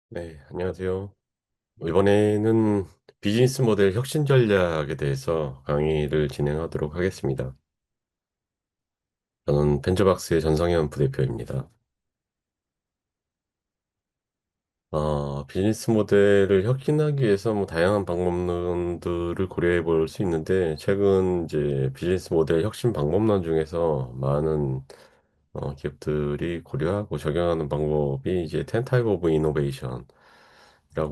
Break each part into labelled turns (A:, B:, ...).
A: 네, 안녕하세요. 이번에는 비즈니스 모델 혁신 전략에 대해서 강의를 진행하도록 하겠습니다. 저는 벤처박스의 전성현 부대표입니다. 비즈니스 모델을 혁신하기 위해서 뭐 다양한 방법론들을 고려해 볼 수 있는데, 최근 이제 비즈니스 모델 혁신 방법론 중에서 많은 기업들이 고려하고 적용하는 방법이 이제 10 Type of Innovation이라고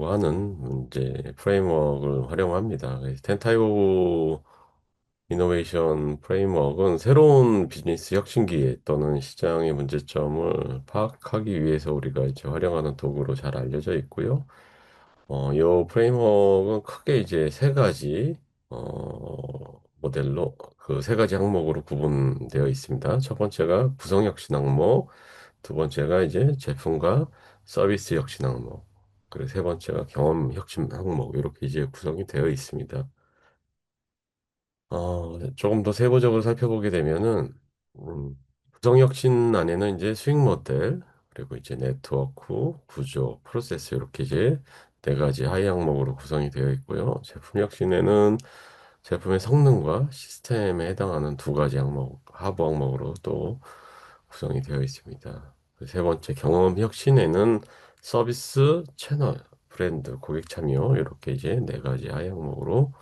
A: 하는 이제 프레임워크를 활용합니다. 10 Type of 이노베이션 프레임워크는 새로운 비즈니스 혁신기에 또는 시장의 문제점을 파악하기 위해서 우리가 이제 활용하는 도구로 잘 알려져 있고요. 이 프레임워크는 크게 이제 세 가지 모델로 그 세 가지 항목으로 구분되어 있습니다. 첫 번째가 구성 혁신 항목, 두 번째가 이제 제품과 서비스 혁신 항목, 그리고 세 번째가 경험 혁신 항목 이렇게 이제 구성이 되어 있습니다. 조금 더 세부적으로 살펴보게 되면은, 구성혁신 안에는 이제 수익 모델, 그리고 이제 네트워크, 구조, 프로세스, 이렇게 이제 네 가지 하위 항목으로 구성이 되어 있고요. 제품 혁신에는 제품의 성능과 시스템에 해당하는 두 가지 항목, 하부 항목으로 또 구성이 되어 있습니다. 그세 번째, 경험 혁신에는 서비스, 채널, 브랜드, 고객 참여, 이렇게 이제 네 가지 하위 항목으로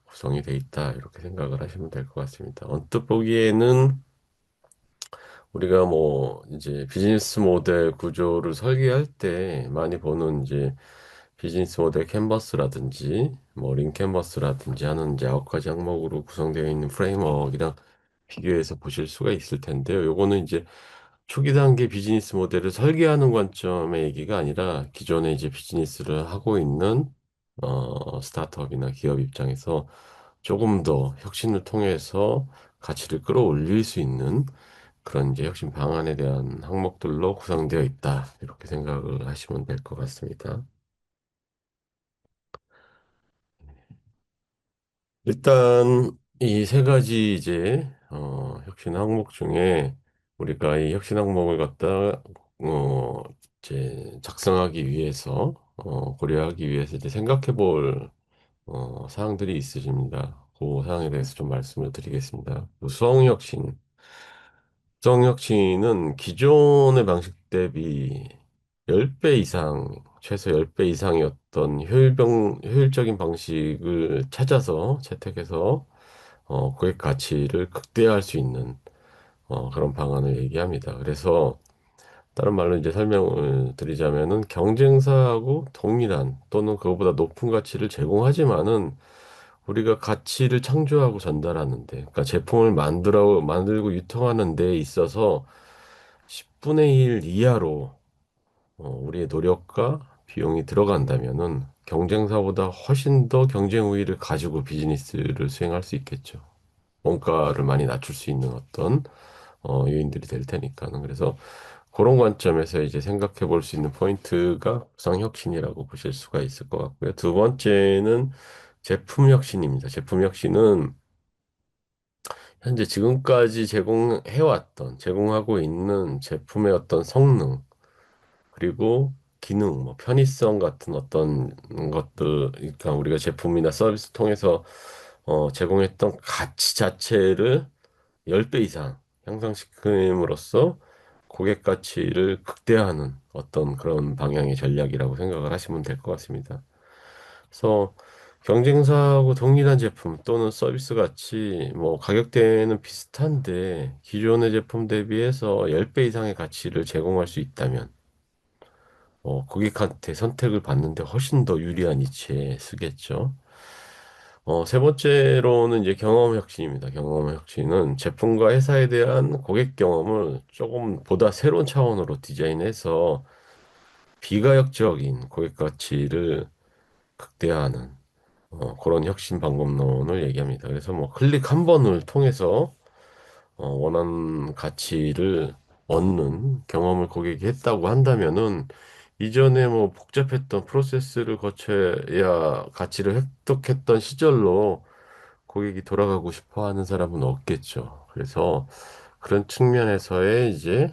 A: 구성이 돼 있다. 이렇게 생각을 하시면 될 것 같습니다. 언뜻 보기에는 우리가 뭐 이제 비즈니스 모델 구조를 설계할 때 많이 보는 이제 비즈니스 모델 캔버스라든지 뭐 링캔버스라든지 하는 이제 9가지 항목으로 구성되어 있는 프레임워크이랑 비교해서 보실 수가 있을 텐데요. 요거는 이제 초기 단계 비즈니스 모델을 설계하는 관점의 얘기가 아니라 기존에 이제 비즈니스를 하고 있는 스타트업이나 기업 입장에서 조금 더 혁신을 통해서 가치를 끌어올릴 수 있는 그런 이제 혁신 방안에 대한 항목들로 구성되어 있다. 이렇게 생각을 하시면 될 것 같습니다. 일단 이 세 가지 이제 혁신 항목 중에 우리가 이 혁신 항목을 갖다 어 이제 작성하기 위해서 고려하기 위해서 이제 생각해 볼 사항들이 있으십니다. 그 사항에 대해서 좀 말씀을 드리겠습니다. 수성혁신. 수성혁신은 기존의 방식 대비 10배 이상, 최소 10배 이상이었던 효율적인 방식을 찾아서 채택해서 고객 가치를 극대화할 수 있는 그런 방안을 얘기합니다. 그래서 다른 말로 이제 설명을 드리자면은 경쟁사하고 동일한 또는 그거보다 높은 가치를 제공하지만은 우리가 가치를 창조하고 전달하는데, 그러니까 제품을 만들고 유통하는 데 있어서 10분의 1 이하로 우리의 노력과 비용이 들어간다면은 경쟁사보다 훨씬 더 경쟁 우위를 가지고 비즈니스를 수행할 수 있겠죠. 원가를 많이 낮출 수 있는 어떤 요인들이 될 테니까는. 그래서 그런 관점에서 이제 생각해 볼 수 있는 포인트가 구상혁신이라고 보실 수가 있을 것 같고요. 두 번째는 제품 혁신입니다. 제품 혁신은 현재 지금까지 제공하고 있는 제품의 어떤 성능, 그리고 기능, 뭐 편의성 같은 어떤 것들, 그러니까 우리가 제품이나 서비스 통해서 제공했던 가치 자체를 10배 이상 향상시킴으로써 고객 가치를 극대화하는 어떤 그런 방향의 전략이라고 생각을 하시면 될 것 같습니다. 그래서 경쟁사하고 동일한 제품 또는 서비스 같이 뭐 가격대는 비슷한데 기존의 제품 대비해서 10배 이상의 가치를 제공할 수 있다면 고객한테 선택을 받는데 훨씬 더 유리한 위치에 쓰겠죠. 세 번째로는 이제 경험 혁신입니다. 경험 혁신은 제품과 회사에 대한 고객 경험을 조금 보다 새로운 차원으로 디자인해서 비가역적인 고객 가치를 극대화하는 그런 혁신 방법론을 얘기합니다. 그래서 뭐 클릭 한 번을 통해서 원하는 가치를 얻는 경험을 고객이 했다고 한다면은 이전에 뭐 복잡했던 프로세스를 거쳐야 가치를 획득했던 시절로 고객이 돌아가고 싶어 하는 사람은 없겠죠. 그래서 그런 측면에서의 이제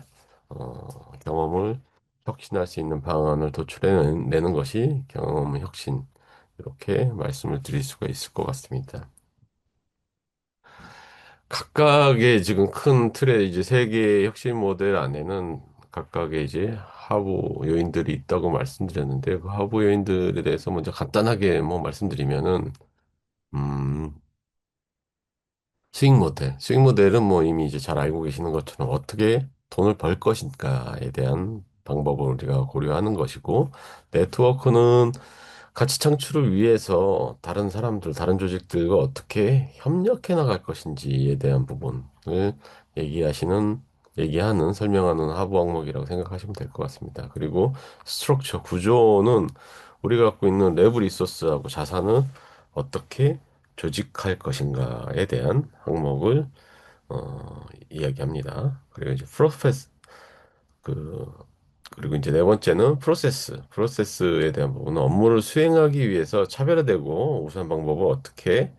A: 경험을 혁신할 수 있는 방안을 도출해내는 것이 경험 혁신. 이렇게 말씀을 드릴 수가 있을 것 같습니다. 각각의 지금 큰 틀에 이제 세 개의 혁신 모델 안에는 각각의 이제 하부 요인들이 있다고 말씀드렸는데 그 하부 요인들에 대해서 먼저 간단하게 뭐 말씀드리면은 음, 수익 모델. 수익 모델은 뭐 이미 이제 잘 알고 계시는 것처럼 어떻게 돈을 벌 것인가에 대한 방법을 우리가 고려하는 것이고, 네트워크는 가치 창출을 위해서 다른 사람들, 다른 조직들과 어떻게 협력해 나갈 것인지에 대한 부분을 얘기하시는, 얘기하는, 설명하는 하부 항목이라고 생각하시면 될 것 같습니다. 그리고 스트럭처, 구조는 우리가 갖고 있는 내부 리소스하고 자산을 어떻게 조직할 것인가에 대한 항목을 이야기합니다. 그리고 이제 그 그리고 이제 네 번째는 프로세스에 대한 부분은 업무를 수행하기 위해서 차별화되고 우수한 방법을 어떻게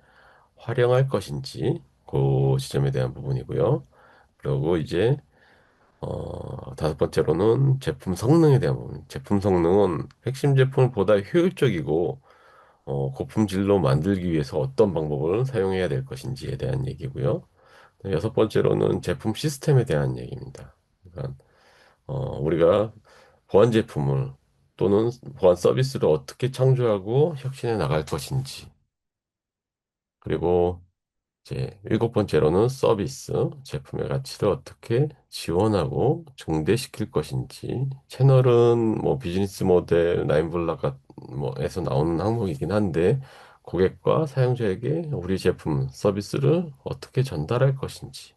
A: 활용할 것인지 그 지점에 대한 부분이고요. 그리고 이제 다섯 번째로는 제품 성능에 대한 부분. 제품 성능은 핵심 제품을 보다 효율적이고 고품질로 만들기 위해서 어떤 방법을 사용해야 될 것인지에 대한 얘기고요. 여섯 번째로는 제품 시스템에 대한 얘기입니다. 그러니까 우리가 보안 제품을 또는 보안 서비스를 어떻게 창조하고 혁신해 나갈 것인지. 그리고 이제 일곱 번째로는 서비스, 제품의 가치를 어떻게 지원하고 증대시킬 것인지. 채널은 뭐 비즈니스 모델, 라인블락 뭐에서 나오는 항목이긴 한데 고객과 사용자에게 우리 제품, 서비스를 어떻게 전달할 것인지.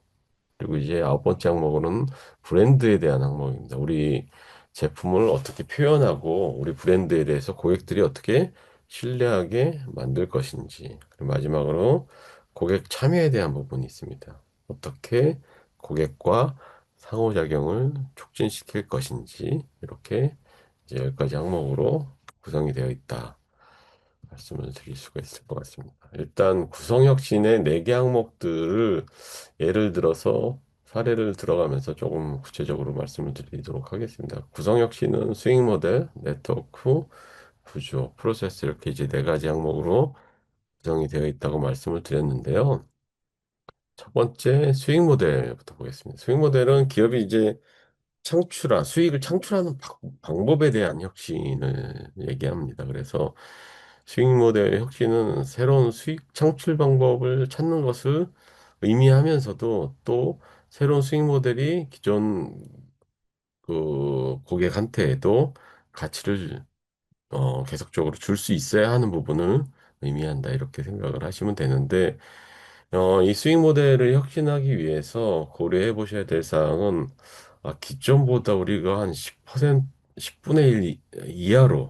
A: 그리고 이제 아홉 번째 항목으로는 브랜드에 대한 항목입니다. 우리 제품을 어떻게 표현하고 우리 브랜드에 대해서 고객들이 어떻게 신뢰하게 만들 것인지. 그리고 마지막으로 고객 참여에 대한 부분이 있습니다. 어떻게 고객과 상호작용을 촉진시킬 것인지. 이렇게 이제 10가지 항목으로 구성이 되어 있다. 말씀을 드릴 수가 있을 것 같습니다. 일단 구성혁신의 4개 항목들을 예를 들어서 사례를 들어가면서 조금 구체적으로 말씀을 드리도록 하겠습니다. 구성혁신은 스윙 모델, 네트워크, 구조, 프로세스 이렇게 이제 4가지 항목으로 구성이 되어 있다고 말씀을 드렸는데요. 첫 번째 스윙 모델부터 보겠습니다. 스윙 모델은 기업이 이제 수익을 창출하는 방법에 대한 혁신을 얘기합니다. 그래서 수익 모델의 혁신은 새로운 수익 창출 방법을 찾는 것을 의미하면서도 또 새로운 수익 모델이 기존 그 고객한테도 가치를 계속적으로 줄 수 있어야 하는 부분을 의미한다. 이렇게 생각을 하시면 되는데, 이 수익 모델을 혁신하기 위해서 고려해 보셔야 될 사항은 기존보다 우리가 한 10%, 10분의 1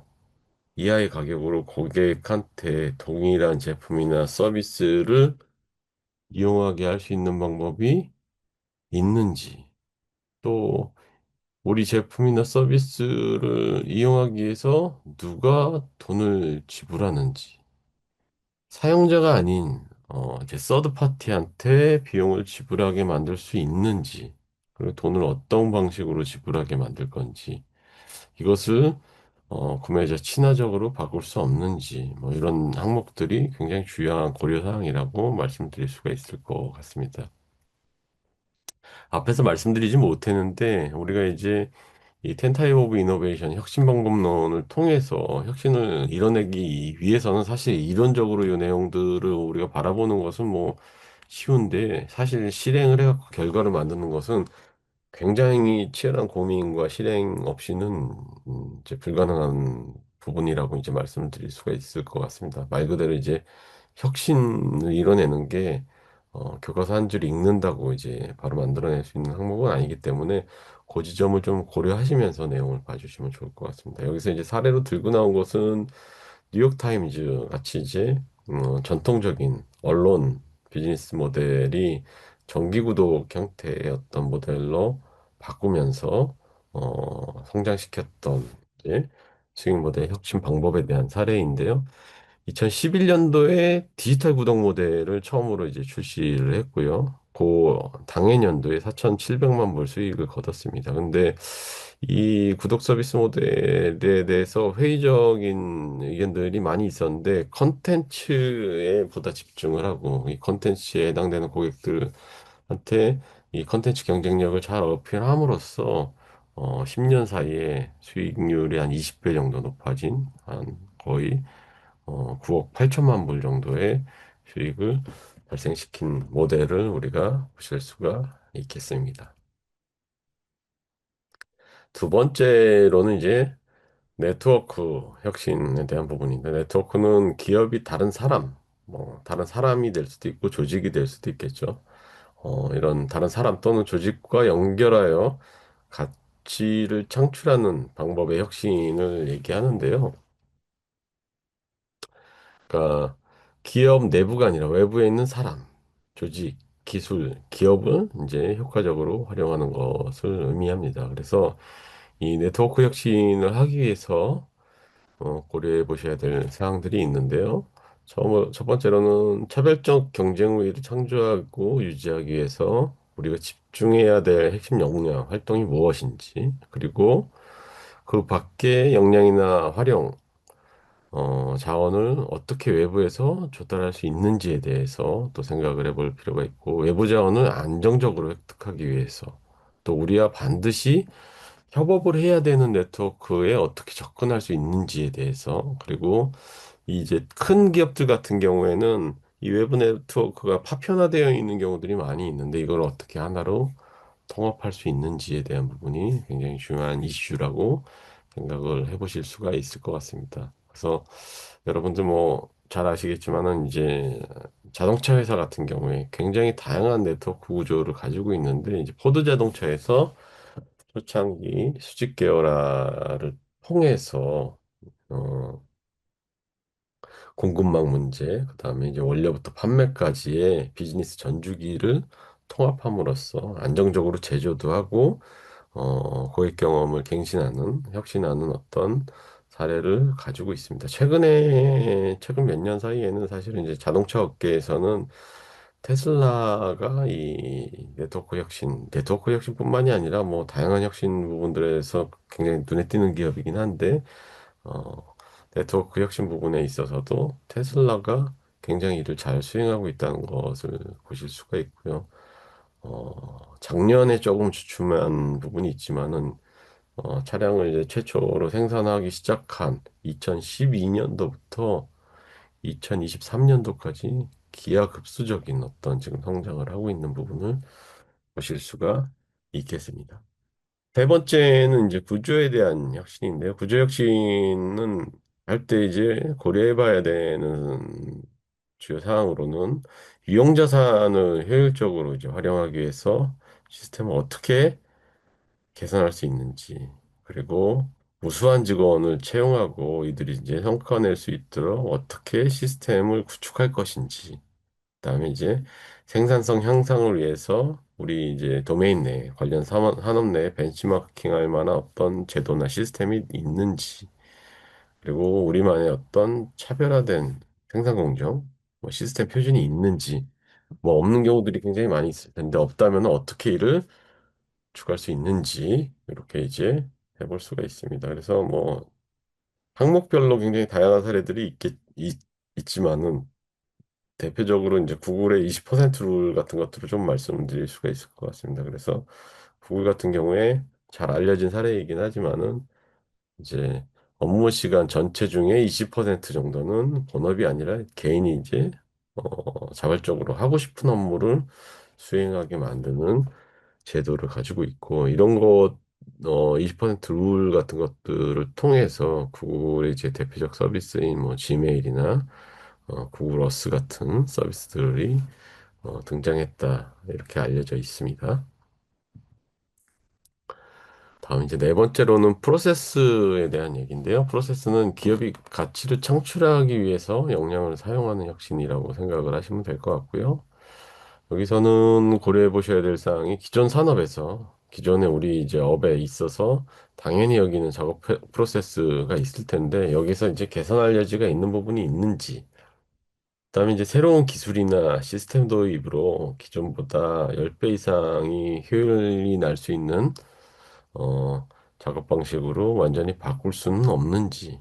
A: 이하의 가격으로 고객한테 동일한 제품이나 서비스를 이용하게 할 수 있는 방법이 있는지, 또 우리 제품이나 서비스를 이용하기 위해서 누가 돈을 지불하는지, 사용자가 아닌 이제 서드 파티한테 비용을 지불하게 만들 수 있는지, 그리고 돈을 어떤 방식으로 지불하게 만들 건지, 이것을 구매자 친화적으로 바꿀 수 없는지, 뭐 이런 항목들이 굉장히 중요한 고려 사항이라고 말씀드릴 수가 있을 것 같습니다. 앞에서 말씀드리지 못했는데 우리가 이제 이 텐타입 오브 이노베이션 혁신 방법론을 통해서 혁신을 이뤄내기 위해서는 사실 이론적으로 이 내용들을 우리가 바라보는 것은 뭐 쉬운데 사실 실행을 해갖고 결과를 만드는 것은 굉장히 치열한 고민과 실행 없이는 이제 불가능한 부분이라고 이제 말씀을 드릴 수가 있을 것 같습니다. 말 그대로 이제 혁신을 이뤄내는 게 교과서 한 줄 읽는다고 이제 바로 만들어낼 수 있는 항목은 아니기 때문에 그 지점을 좀 고려하시면서 내용을 봐주시면 좋을 것 같습니다. 여기서 이제 사례로 들고 나온 것은 뉴욕타임즈 같이 이제 전통적인 언론 비즈니스 모델이 정기구독 형태의 어떤 모델로 바꾸면서 성장시켰던 이제 수익 모델 혁신 방법에 대한 사례인데요. 2011년도에 디지털 구독 모델을 처음으로 이제 출시를 했고요. 당해년도에 4,700만 불 수익을 거뒀습니다. 근데 이 구독 서비스 모델에 대해서 회의적인 의견들이 많이 있었는데 컨텐츠에 보다 집중을 하고 이 컨텐츠에 해당되는 고객들한테 이 컨텐츠 경쟁력을 잘 어필함으로써 10년 사이에 수익률이 한 20배 정도 높아진 한 거의 9억 8천만 불 정도의 수익을 발생시킨 모델을 우리가 보실 수가 있겠습니다. 두 번째로는 이제 네트워크 혁신에 대한 부분인데, 네트워크는 기업이 다른 사람, 뭐 다른 사람이 될 수도 있고 조직이 될 수도 있겠죠. 이런 다른 사람 또는 조직과 연결하여 가치를 창출하는 방법의 혁신을 얘기하는데요. 그러니까 기업 내부가 아니라 외부에 있는 사람, 조직, 기술, 기업을 이제 효과적으로 활용하는 것을 의미합니다. 그래서 이 네트워크 혁신을 하기 위해서 고려해 보셔야 될 사항들이 있는데요. 첫 번째로는 차별적 경쟁 우위를 창조하고 유지하기 위해서 우리가 집중해야 될 핵심 역량, 활동이 무엇인지, 그리고 그 밖의 역량이나 활용, 자원을 어떻게 외부에서 조달할 수 있는지에 대해서 또 생각을 해볼 필요가 있고, 외부 자원을 안정적으로 획득하기 위해서 또 우리가 반드시 협업을 해야 되는 네트워크에 어떻게 접근할 수 있는지에 대해서, 그리고 이제 큰 기업들 같은 경우에는 이 외부 네트워크가 파편화되어 있는 경우들이 많이 있는데 이걸 어떻게 하나로 통합할 수 있는지에 대한 부분이 굉장히 중요한 이슈라고 생각을 해보실 수가 있을 것 같습니다. 그래서 여러분들 뭐 잘 아시겠지만은 이제 자동차 회사 같은 경우에 굉장히 다양한 네트워크 구조를 가지고 있는데 이제 포드 자동차에서 초창기 수직 계열화를 통해서 어, 공급망 문제, 그다음에 이제 원료부터 판매까지의 비즈니스 전주기를 통합함으로써 안정적으로 제조도 하고 고객 경험을 갱신하는, 혁신하는 어떤 사례를 가지고 있습니다. 최근 몇 년 사이에는 사실은 이제 자동차 업계에서는 테슬라가 이 네트워크 혁신뿐만이 아니라 뭐 다양한 혁신 부분들에서 굉장히 눈에 띄는 기업이긴 한데, 어, 네트워크 혁신 부분에 있어서도 테슬라가 굉장히 이를 잘 수행하고 있다는 것을 보실 수가 있고요. 작년에 조금 주춤한 부분이 있지만은, 차량을 이제 최초로 생산하기 시작한 2012년도부터 2023년도까지 기하급수적인 어떤 지금 성장을 하고 있는 부분을 보실 수가 있겠습니다. 세 번째는 이제 구조에 대한 혁신인데요. 구조 혁신은 할 때 이제 고려해 봐야 되는 주요 사항으로는 유용 자산을 효율적으로 이제 활용하기 위해서 시스템을 어떻게 개선할 수 있는지, 그리고 무수한 직원을 채용하고 이들이 이제 성과 낼 수 있도록 어떻게 시스템을 구축할 것인지, 그다음에 이제 생산성 향상을 위해서 우리 이제 도메인 내 관련 산업 내 벤치마킹할 만한 어떤 제도나 시스템이 있는지, 그리고 우리만의 어떤 차별화된 생산 공정, 뭐 시스템 표준이 있는지, 뭐 없는 경우들이 굉장히 많이 있을 텐데 없다면 어떻게 이를 추가할 수 있는지 이렇게 이제 해볼 수가 있습니다. 그래서 뭐 항목별로 굉장히 다양한 사례들이 있지만은 대표적으로 이제 구글의 20%룰 같은 것들을 좀 말씀드릴 수가 있을 것 같습니다. 그래서 구글 같은 경우에 잘 알려진 사례이긴 하지만은 이제 업무 시간 전체 중에 20% 정도는 본업이 아니라 개인이 이제 자발적으로 하고 싶은 업무를 수행하게 만드는 제도를 가지고 있고, 이런 것 20%룰 같은 것들을 통해서 구글의 이제 대표적 서비스인 뭐 지메일이나 구글 어스 같은 서비스들이 등장했다 이렇게 알려져 있습니다. 다음 이제 네 번째로는 프로세스에 대한 얘기인데요. 프로세스는 기업이 가치를 창출하기 위해서 역량을 사용하는 혁신이라고 생각을 하시면 될 것 같고요. 여기서는 고려해 보셔야 될 사항이 기존 산업에서 기존에 우리 이제 업에 있어서 당연히 여기는 프로세스가 있을 텐데 여기서 이제 개선할 여지가 있는 부분이 있는지, 그다음에 이제 새로운 기술이나 시스템 도입으로 기존보다 10배 이상이 효율이 날 수 있는 작업 방식으로 완전히 바꿀 수는 없는지,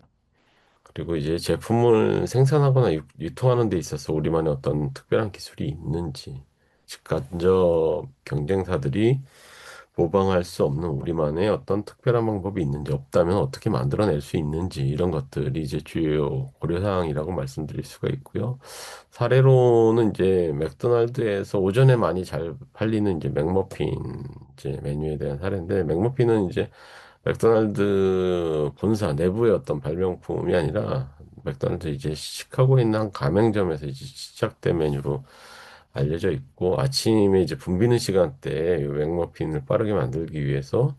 A: 그리고 이제 제품을 생산하거나 유통하는 데 있어서 우리만의 어떤 특별한 기술이 있는지, 직간접 경쟁사들이 모방할 수 없는 우리만의 어떤 특별한 방법이 있는지, 없다면 어떻게 만들어낼 수 있는지, 이런 것들이 이제 주요 고려사항이라고 말씀드릴 수가 있고요. 사례로는 이제 맥도날드에서 오전에 많이 잘 팔리는 이제 맥머핀 이제 메뉴에 대한 사례인데, 맥머핀은 이제 맥도날드 본사 내부의 어떤 발명품이 아니라 맥도날드 이제 시카고에 있는 한 가맹점에서 이제 시작된 메뉴로 알려져 있고, 아침에 이제 붐비는 시간대에 이 맥머핀을 빠르게 만들기 위해서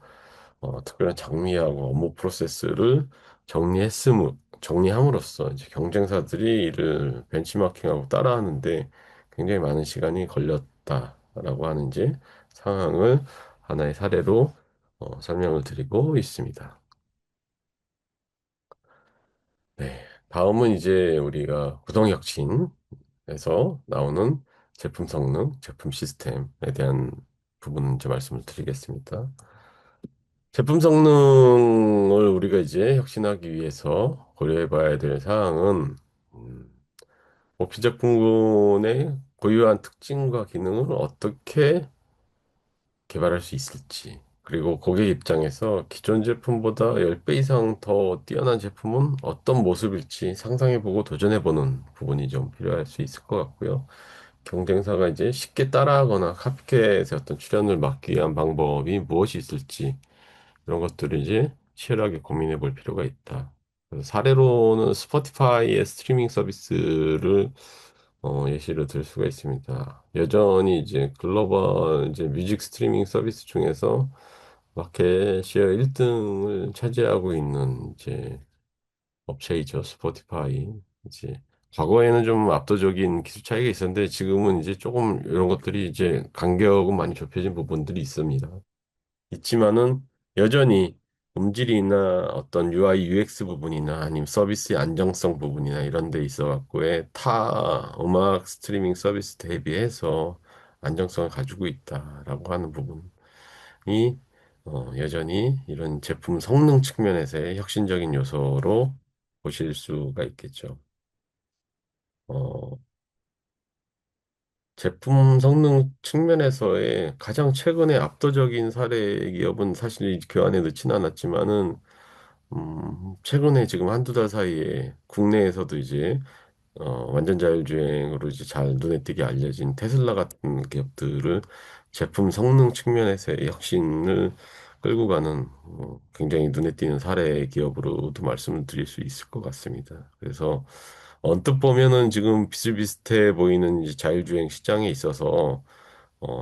A: 특별한 장비하고 업무 프로세스를 정리함으로써 이제 경쟁사들이 이를 벤치마킹하고 따라하는데 굉장히 많은 시간이 걸렸다라고 하는 이제 상황을 하나의 사례로 설명을 드리고 있습니다. 네. 다음은 이제 우리가 구동혁신에서 나오는 제품 성능, 제품 시스템에 대한 부분 이제 말씀을 드리겠습니다. 제품 성능을 우리가 이제 혁신하기 위해서 고려해 봐야 될 사항은, 음, 피제품군의 고유한 특징과 기능을 어떻게 개발할 수 있을지, 그리고 고객 입장에서 기존 제품보다 10배 이상 더 뛰어난 제품은 어떤 모습일지 상상해보고 도전해보는 부분이 좀 필요할 수 있을 것 같고요. 경쟁사가 이제 쉽게 따라하거나 카피캣의 어떤 출현을 막기 위한 방법이 무엇이 있을지, 이런 것들을 이제 치열하게 고민해 볼 필요가 있다. 그래서 사례로는 스포티파이의 스트리밍 서비스를 예시로 들 수가 있습니다. 여전히 이제 글로벌 이제 뮤직 스트리밍 서비스 중에서 마켓 시어 1등을 차지하고 있는 이제 업체이죠. 스포티파이. 이제 과거에는 좀 압도적인 기술 차이가 있었는데 지금은 이제 조금 이런 것들이 이제 간격은 많이 좁혀진 부분들이 있습니다. 있지만은 여전히 음질이나 어떤 UI, UX 부분이나 아니면 서비스의 안정성 부분이나 이런 데 있어 갖고의 타 음악 스트리밍 서비스 대비해서 안정성을 가지고 있다라고 하는 부분이 여전히 이런 제품 성능 측면에서의 혁신적인 요소로 보실 수가 있겠죠. 어, 제품 성능 측면에서의 가장 최근의 압도적인 사례 기업은 사실 그 안에 넣지는 않았지만은, 최근에 지금 한두 달 사이에 국내에서도 이제 완전 자율주행으로 이제 잘 눈에 띄게 알려진 테슬라 같은 기업들을 제품 성능 측면에서의 혁신을 끌고 가는 굉장히 눈에 띄는 사례 기업으로도 말씀을 드릴 수 있을 것 같습니다. 그래서 언뜻 보면은 지금 비슷비슷해 보이는 이제 자율주행 시장에 있어서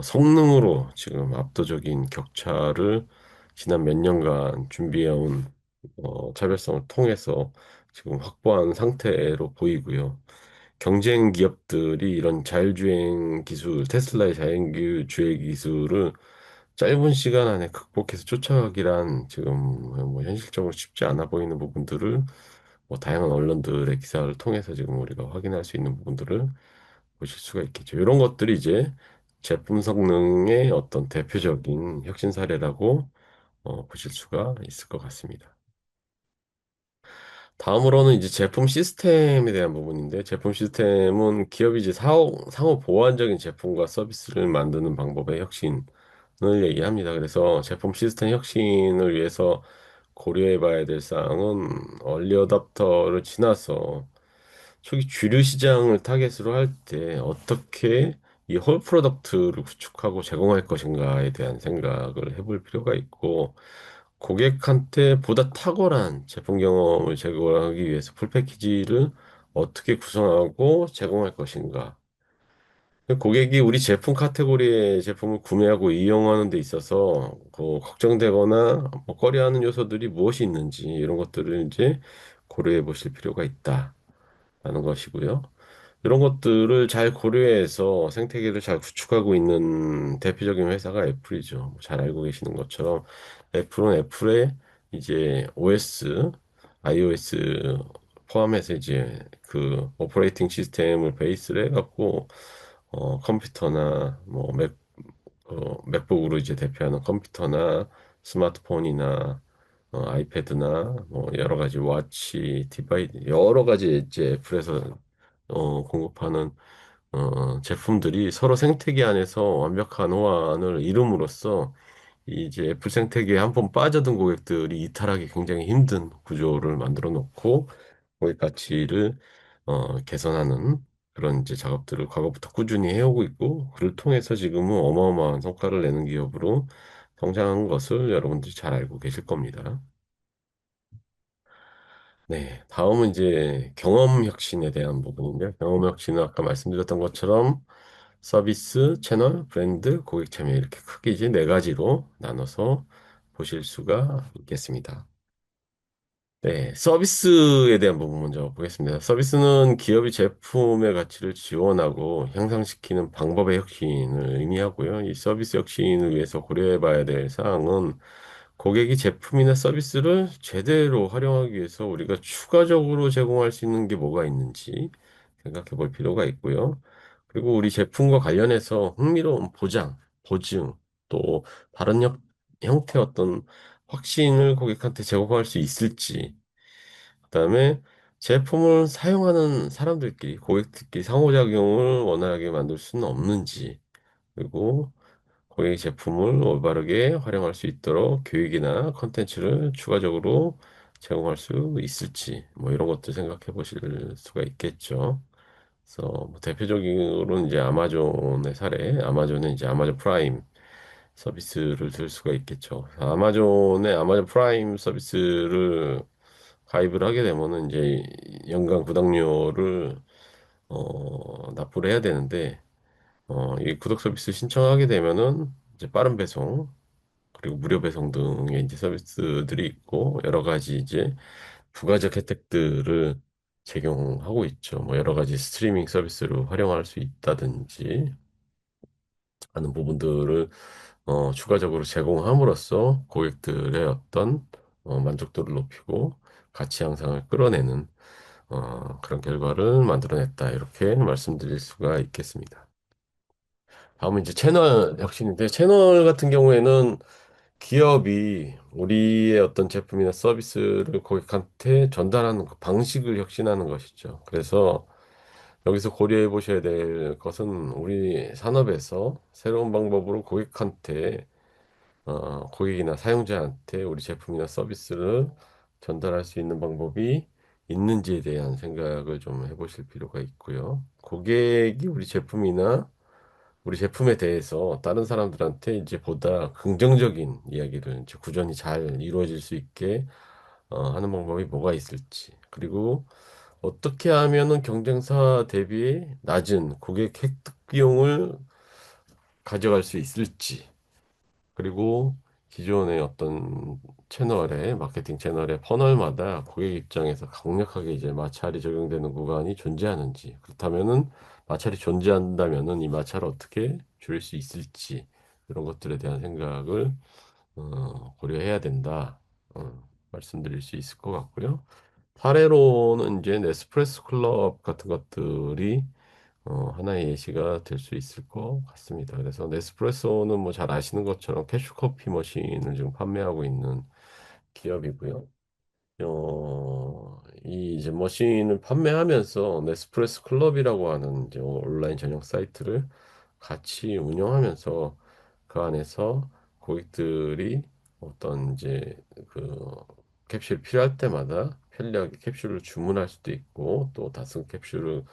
A: 성능으로 지금 압도적인 격차를 지난 몇 년간 준비해온 차별성을 통해서 지금 확보한 상태로 보이고요. 경쟁 기업들이 이런 자율주행 기술, 테슬라의 자율주행 기술을 짧은 시간 안에 극복해서 쫓아가기란 지금 뭐 현실적으로 쉽지 않아 보이는 부분들을 뭐 다양한 언론들의 기사를 통해서 지금 우리가 확인할 수 있는 부분들을 보실 수가 있겠죠. 이런 것들이 이제 제품 성능의 어떤 대표적인 혁신 사례라고 보실 수가 있을 것 같습니다. 다음으로는 이제 제품 시스템에 대한 부분인데, 제품 시스템은 기업이 이제 상호 보완적인 제품과 서비스를 만드는 방법의 혁신을 얘기합니다. 그래서 제품 시스템 혁신을 위해서 고려해 봐야 될 사항은 얼리 어답터를 지나서 초기 주류 시장을 타겟으로 할 때 어떻게 이 홀 프로덕트를 구축하고 제공할 것인가에 대한 생각을 해볼 필요가 있고, 고객한테 보다 탁월한 제품 경험을 제공하기 위해서 풀 패키지를 어떻게 구성하고 제공할 것인가. 고객이 우리 제품 카테고리의 제품을 구매하고 이용하는 데 있어서 걱정되거나 뭐 꺼려하는 요소들이 무엇이 있는지, 이런 것들을 이제 고려해 보실 필요가 있다라는 것이고요. 이런 것들을 잘 고려해서 생태계를 잘 구축하고 있는 대표적인 회사가 애플이죠. 뭐잘 알고 계시는 것처럼 애플은 애플의 이제 OS, iOS 포함해서 이제 그 오퍼레이팅 시스템을 베이스로 해갖고 컴퓨터나 뭐 맥북으로 이제 대표하는 컴퓨터나 스마트폰이나 아이패드나 뭐 여러 가지 워치, 여러 가지 이제 애플에서 공급하는 제품들이 서로 생태계 안에서 완벽한 호환을 이룸으로써 이제 애플 생태계에 한 번 빠져든 고객들이 이탈하기 굉장히 힘든 구조를 만들어 놓고 고객 가치를 개선하는 그런 이제 작업들을 과거부터 꾸준히 해오고 있고 그를 통해서 지금은 어마어마한 성과를 내는 기업으로 성장한 것을 여러분들이 잘 알고 계실 겁니다. 네, 다음은 이제 경험 혁신에 대한 부분인데 경험 혁신은 아까 말씀드렸던 것처럼 서비스, 채널, 브랜드, 고객 참여 이렇게 크게 이제 네 가지로 나눠서 보실 수가 있겠습니다. 네, 서비스에 대한 부분 먼저 보겠습니다. 서비스는 기업이 제품의 가치를 지원하고 향상시키는 방법의 혁신을 의미하고요. 이 서비스 혁신을 위해서 고려해 봐야 될 사항은 고객이 제품이나 서비스를 제대로 활용하기 위해서 우리가 추가적으로 제공할 수 있는 게 뭐가 있는지 생각해 볼 필요가 있고요. 그리고 우리 제품과 관련해서 흥미로운 보증, 또 다른 형태의 어떤 확신을 고객한테 제공할 수 있을지, 그다음에 제품을 사용하는 사람들끼리, 고객들끼리 상호작용을 원활하게 만들 수는 없는지, 그리고 고객 제품을 올바르게 활용할 수 있도록 교육이나 컨텐츠를 추가적으로 제공할 수 있을지, 뭐 이런 것도 생각해 보실 수가 있겠죠. 그래서 뭐 대표적으로는 이제 아마존의 사례, 아마존은 이제 아마존 프라임 서비스를 들 수가 있겠죠. 아마존의 아마존 프라임 서비스를 가입을 하게 되면은 이제 연간 구독료를 납부를 해야 되는데 이 구독 서비스 신청하게 되면은 이제 빠른 배송 그리고 무료 배송 등의 이제 서비스들이 있고 여러 가지 이제 부가적 혜택들을 제공하고 있죠. 뭐 여러 가지 스트리밍 서비스를 활용할 수 있다든지 하는 부분들을 추가적으로 제공함으로써 고객들의 어떤 만족도를 높이고 가치 향상을 끌어내는 그런 결과를 만들어냈다. 이렇게 말씀드릴 수가 있겠습니다. 다음은 이제 채널 혁신인데 채널 같은 경우에는 기업이 우리의 어떤 제품이나 서비스를 고객한테 전달하는 그 방식을 혁신하는 것이죠. 그래서 여기서 고려해 보셔야 될 것은 우리 산업에서 새로운 방법으로 고객이나 사용자한테 우리 제품이나 서비스를 전달할 수 있는 방법이 있는지에 대한 생각을 좀 해보실 필요가 있고요. 고객이 우리 제품에 대해서 다른 사람들한테 이제 보다 긍정적인 이야기를 이제 구전이 잘 이루어질 수 있게 하는 방법이 뭐가 있을지, 그리고 어떻게 하면은 경쟁사 대비 낮은 고객 획득 비용을 가져갈 수 있을지, 그리고 기존의 어떤 마케팅 채널의 퍼널마다 고객 입장에서 강력하게 이제 마찰이 적용되는 구간이 존재하는지, 그렇다면은 마찰이 존재한다면은 이 마찰을 어떻게 줄일 수 있을지, 이런 것들에 대한 생각을 고려해야 된다. 말씀드릴 수 있을 것 같고요. 사례로는 이제 네스프레소 클럽 같은 것들이 하나의 예시가 될 수 있을 것 같습니다. 그래서 네스프레소는 뭐 잘 아시는 것처럼 캐슈 커피 머신을 지금 판매하고 있는 기업이고요. 이 이제 머신을 판매하면서 네스프레소 클럽이라고 하는 이제 온라인 전용 사이트를 같이 운영하면서 그 안에서 고객들이 어떤 이제 그 캡슐이 필요할 때마다 편리하게 캡슐을 주문할 수도 있고 또 다승 캡슐을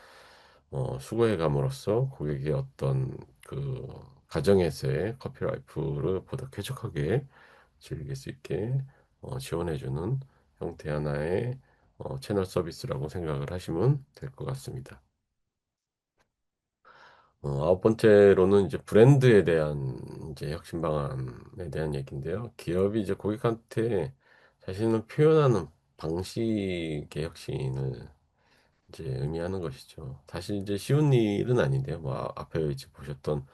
A: 수거해 감으로써 고객의 어떤 그 가정에서의 커피 라이프를 보다 쾌적하게 즐길 수 있게 지원해주는 형태 하나의 채널 서비스라고 생각을 하시면 될 것 같습니다. 아홉 번째로는 이제 브랜드에 대한 이제 혁신 방안에 대한 얘기인데요. 기업이 이제 고객한테 자신을 표현하는 방식의 혁신을 이제 의미하는 것이죠. 사실 이제 쉬운 일은 아닌데요. 뭐 앞에 이제 보셨던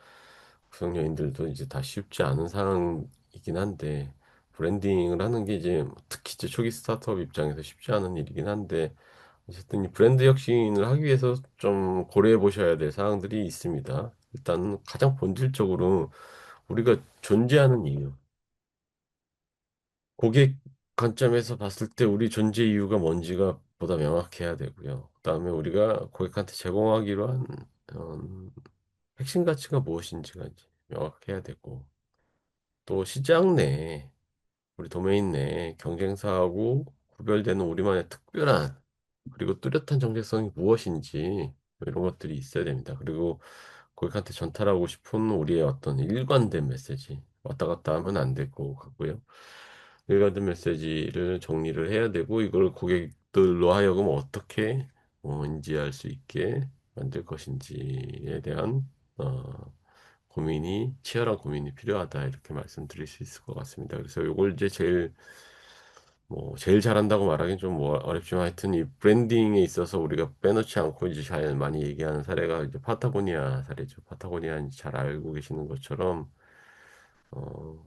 A: 구성요인들도 이제 다 쉽지 않은 상황이긴 한데 브랜딩을 하는 게 이제 특히 이제 초기 스타트업 입장에서 쉽지 않은 일이긴 한데 어쨌든 이 브랜드 혁신을 하기 위해서 좀 고려해 보셔야 될 사항들이 있습니다. 일단 가장 본질적으로 우리가 존재하는 이유, 고객 관점에서 봤을 때 우리 존재 이유가 뭔지가 보다 명확해야 되고요. 그다음에 우리가 고객한테 제공하기로 한 어, 핵심 가치가 무엇인지가 이제 명확해야 되고, 또 시장 내에 우리 도메인 내에 경쟁사하고 구별되는 우리만의 특별한 그리고 뚜렷한 정체성이 무엇인지 뭐 이런 것들이 있어야 됩니다. 그리고 고객한테 전달하고 싶은 우리의 어떤 일관된 메시지 왔다 갔다 하면 안 될 것 같고요. 일관된 메시지를 정리를 해야 되고 이걸 고객들로 하여금 어떻게 인지할 수 있게 만들 것인지에 대한 고민이 치열한 고민이 필요하다 이렇게 말씀드릴 수 있을 것 같습니다. 그래서 이걸 이제 제일 잘한다고 말하기는 좀 뭐 어렵지만 하여튼 이 브랜딩에 있어서 우리가 빼놓지 않고 이제 잘 많이 얘기하는 사례가 이제 파타고니아 사례죠. 파타고니아 이제 잘 알고 계시는 것처럼 어,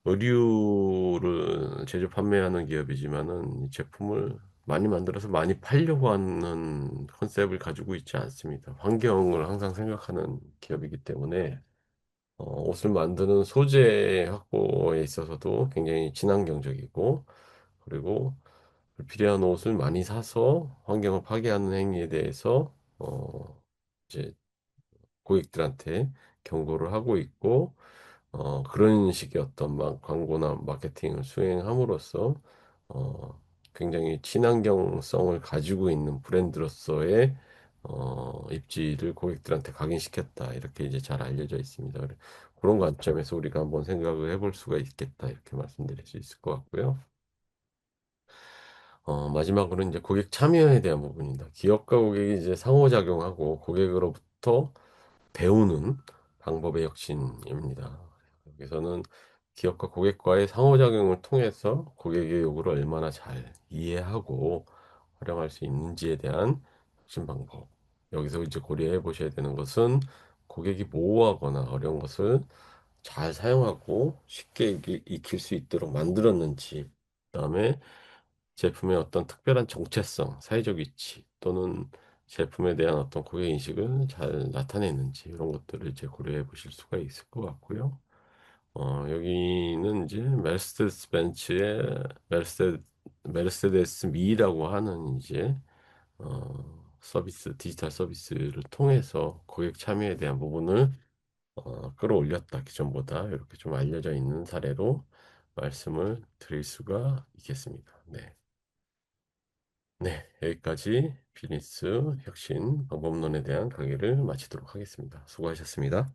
A: 의류를 제조 판매하는 기업이지만은 이 제품을 많이 만들어서 많이 팔려고 하는 컨셉을 가지고 있지 않습니다. 환경을 항상 생각하는 기업이기 때문에 옷을 만드는 소재 확보에 있어서도 굉장히 친환경적이고 그리고 불필요한 옷을 많이 사서 환경을 파괴하는 행위에 대해서 이제 고객들한테 경고를 하고 있고 그런 식의 어떤 막 광고나 마케팅을 수행함으로써 어, 굉장히 친환경성을 가지고 있는 브랜드로서의 입지를 고객들한테 각인시켰다. 이렇게 이제 잘 알려져 있습니다. 그런 관점에서 우리가 한번 생각을 해볼 수가 있겠다. 이렇게 말씀드릴 수 있을 것 같고요. 마지막으로 이제 고객 참여에 대한 부분입니다. 기업과 고객이 이제 상호작용하고 고객으로부터 배우는 방법의 혁신입니다. 여기서는 기업과 고객과의 상호작용을 통해서 고객의 요구를 얼마나 잘 이해하고 활용할 수 있는지에 대한 혁신 방법. 여기서 이제 고려해 보셔야 되는 것은 고객이 모호하거나 어려운 것을 잘 사용하고 쉽게 익힐 수 있도록 만들었는지, 그다음에 제품의 어떤 특별한 정체성, 사회적 위치 또는 제품에 대한 어떤 고객 인식을 잘 나타내는지 이런 것들을 이제 고려해 보실 수가 있을 것 같고요. 여기는 이제 메르세데스 벤츠의 메르세데스 미라고 하는 이제 디지털 서비스를 통해서 고객 참여에 대한 부분을 끌어올렸다 기존보다 이렇게 좀 알려져 있는 사례로 말씀을 드릴 수가 있겠습니다. 네. 네, 여기까지 비즈니스 혁신 방법론에 대한 강의를 마치도록 하겠습니다. 수고하셨습니다.